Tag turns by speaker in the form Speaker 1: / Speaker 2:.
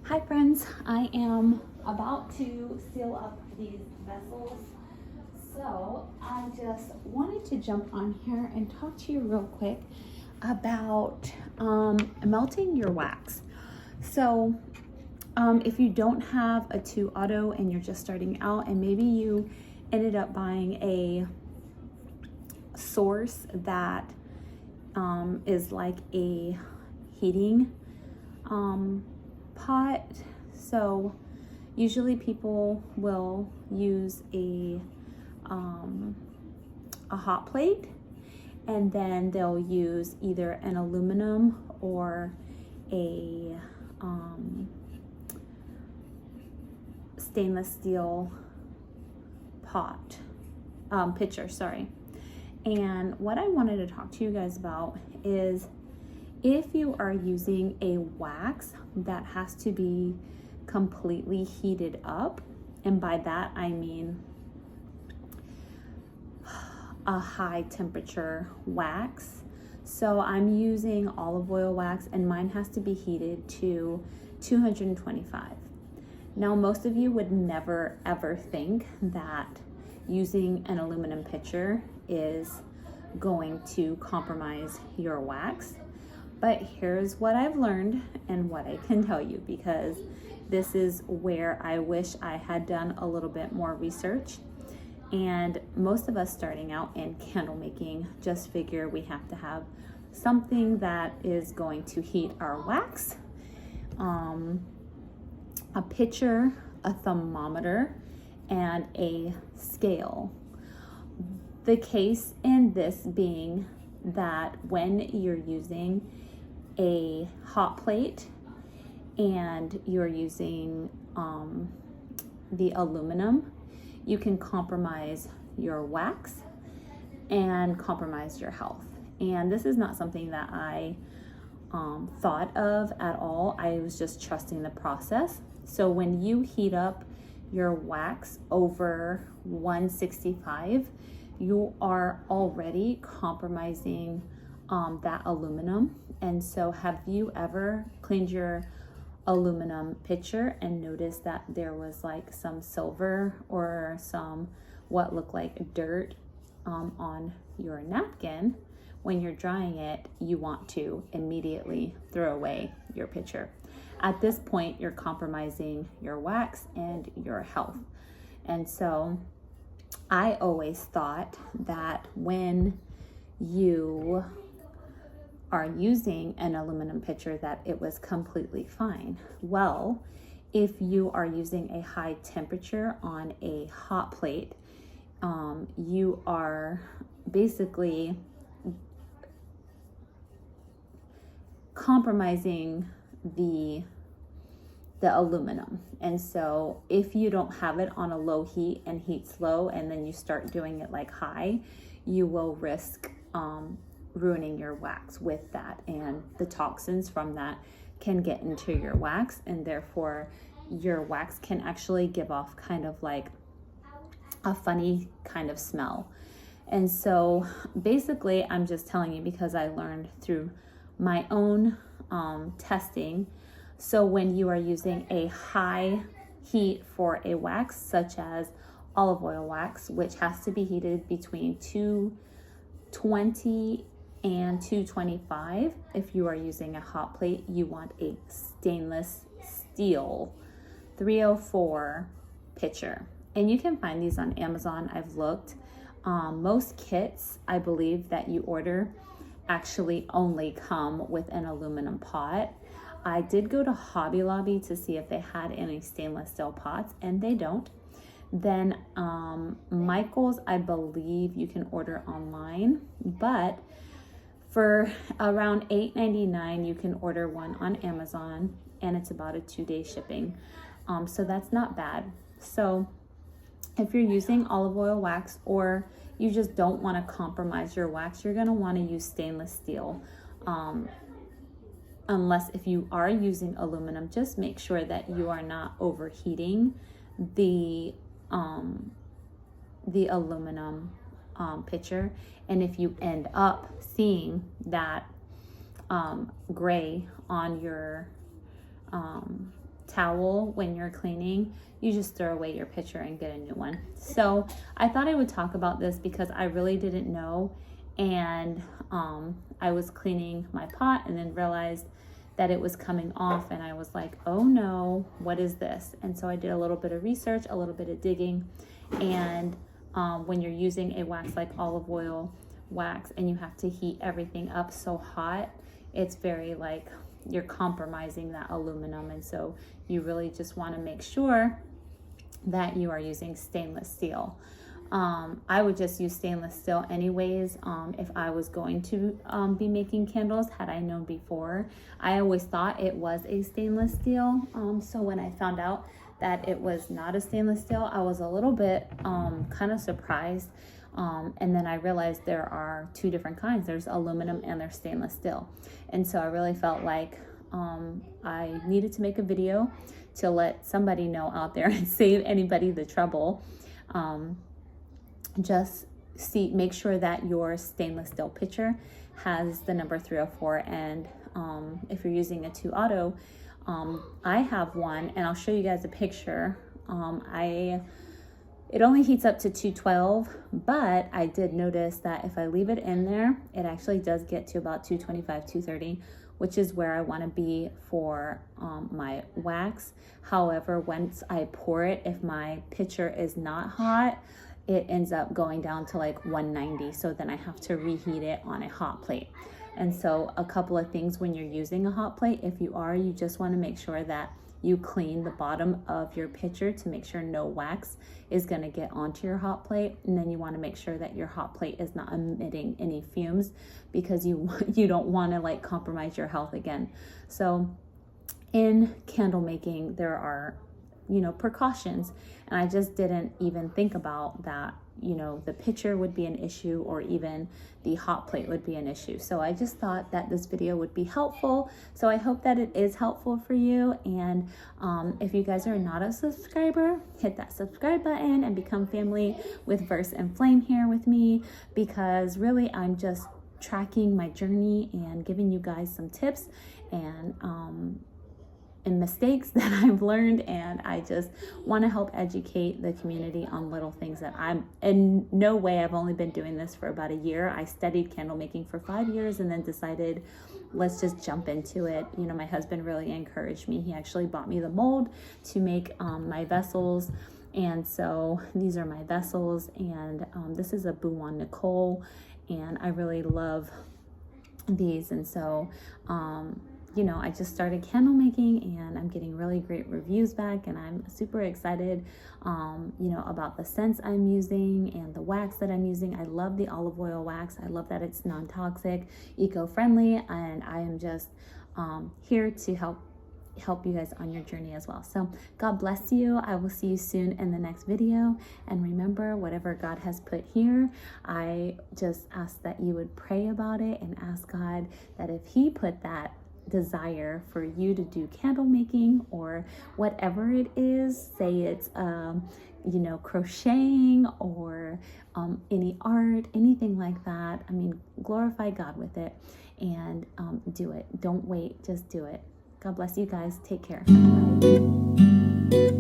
Speaker 1: Hi friends, I am about to seal up these vessels. So I just wanted to jump on here and talk to you real quick about melting your wax. So if you don't have a 2 auto and you're just starting out, and maybe you ended up buying a source that is like a heating pot. So usually people will use a hot plate, and then they'll use either an aluminum or a stainless steel pot pitcher, sorry. And what I wanted to talk to you guys about is if you are using a wax that has to be completely heated up, and by that I mean a high temperature wax. So I'm using olive oil wax, and mine has to be heated to 225. Now, most of you would never ever think that using an aluminum pitcher is going to compromise your wax. But here's what I've learned and what I can tell you, because this is where I wish I had done a little bit more research. And most of us starting out in candle making just figure we have to have something that is going to heat our wax, a pitcher, a thermometer, and a scale. The case in this being that when you're using a hot plate and you're using the aluminum, you can compromise your wax and compromise your health. And this is not something that I thought of at all. I was just trusting the process. So when you heat up your wax over 165, you are already compromising that aluminum. And so have you ever cleaned your aluminum pitcher and noticed that there was like some silver or some what looked like dirt on your napkin? When you're drying it, you want to immediately throw away your pitcher. At this point, you're compromising your wax and your health. And so I always thought that when you are using an aluminum pitcher that it was completely fine. Well, if you are using a high temperature on a hot plate, you are basically compromising the aluminum. And so if you don't have it on a low heat and heat slow, and then you start doing it like high, you will risk ruining your wax with that, and the toxins from that can get into your wax, and therefore your wax can actually give off kind of like a funny kind of smell. And so basically I'm just telling you because I learned through my own testing. So when you are using a high heat for a wax, such as olive oil wax, which has to be heated between 220 and 225. If you are using a hot plate, you want a stainless steel 304 pitcher. And you can find these on Amazon. I've looked. Most kits, I believe, that you order actually only come with an aluminum pot. I did go to Hobby Lobby to see if they had any stainless steel pots, and they don't. Then Michael's, I believe you can order online, but for around $8.99 you can order one on Amazon, and it's about a 2-day shipping. So that's not bad. So if you're using olive oil wax, or you just don't want to compromise your wax, you're going to want to use stainless steel. Unless if you are using aluminum, just make sure that you are not overheating the aluminum pitcher. And if you end up seeing that gray on your towel when you're cleaning, you just throw away your pitcher and get a new one. So I thought I would talk about this because I really didn't know, and I was cleaning my pot and then realized that it was coming off, and I was like, oh no, what is this? And so I did a little bit of research, a little bit of digging, and when you're using a wax like olive oil wax and you have to heat everything up so hot, it's very like you're compromising that aluminum, and so you really just want to make sure that you are using stainless steel. I would just use stainless steel anyways if I was going to be making candles, had I known before. I always thought it was a stainless steel, so when I found out that it was not a stainless steel, I was a little bit kind of surprised. And then I realized there are two different kinds. There's aluminum and there's stainless steel. And so I really felt like I needed to make a video to let somebody know out there and save anybody the trouble. Just make sure that your stainless steel pitcher has the number 304. And if you're using a 2 auto, I have one, and I'll show you guys a picture. It only heats up to 212, but I did notice that if I leave it in there, it actually does get to about 225, 230, which is where I want to be for my wax. However, once I pour it, if my pitcher is not hot, it ends up going down to like 190. So then I have to reheat it on a hot plate. And so a couple of things when you're using a hot plate, if you just want to make sure that you clean the bottom of your pitcher to make sure no wax is going to get onto your hot plate. And then you want to make sure that your hot plate is not emitting any fumes, because you don't want to like compromise your health again. So in candle making, there are, precautions. And I just didn't even think about that, the pitcher would be an issue, or even the hot plate would be an issue. So I just thought that this video would be helpful. So I hope that it is helpful for you. And if you guys are not a subscriber, hit that subscribe button and become family with Verse&Flame here with me, because really I'm just tracking my journey and giving you guys some tips and mistakes that I've learned, and I just want to help educate the community on little things that I'm in no way. I've only been doing this for about a year. I studied candle making for 5 years and then decided let's just jump into it. My husband really encouraged me. He actually bought me the mold to make my vessels, and so these are my vessels, and this is a Bouillon Nicole, and I really love these. And so I just started candle making, and I'm getting really great reviews back, and I'm super excited, about the scents I'm using and the wax that I'm using. I love the olive oil wax. I love that it's non-toxic, eco-friendly, and I am just here to help you guys on your journey as well. So God bless you. I will see you soon in the next video. And remember, whatever God has put here, I just ask that you would pray about it and ask God that if He put that desire for you to do candle making or whatever it is, say it's crocheting or any art, anything like that, glorify God with it and do it. Don't wait, just do it. God bless you guys. Take care. Bye.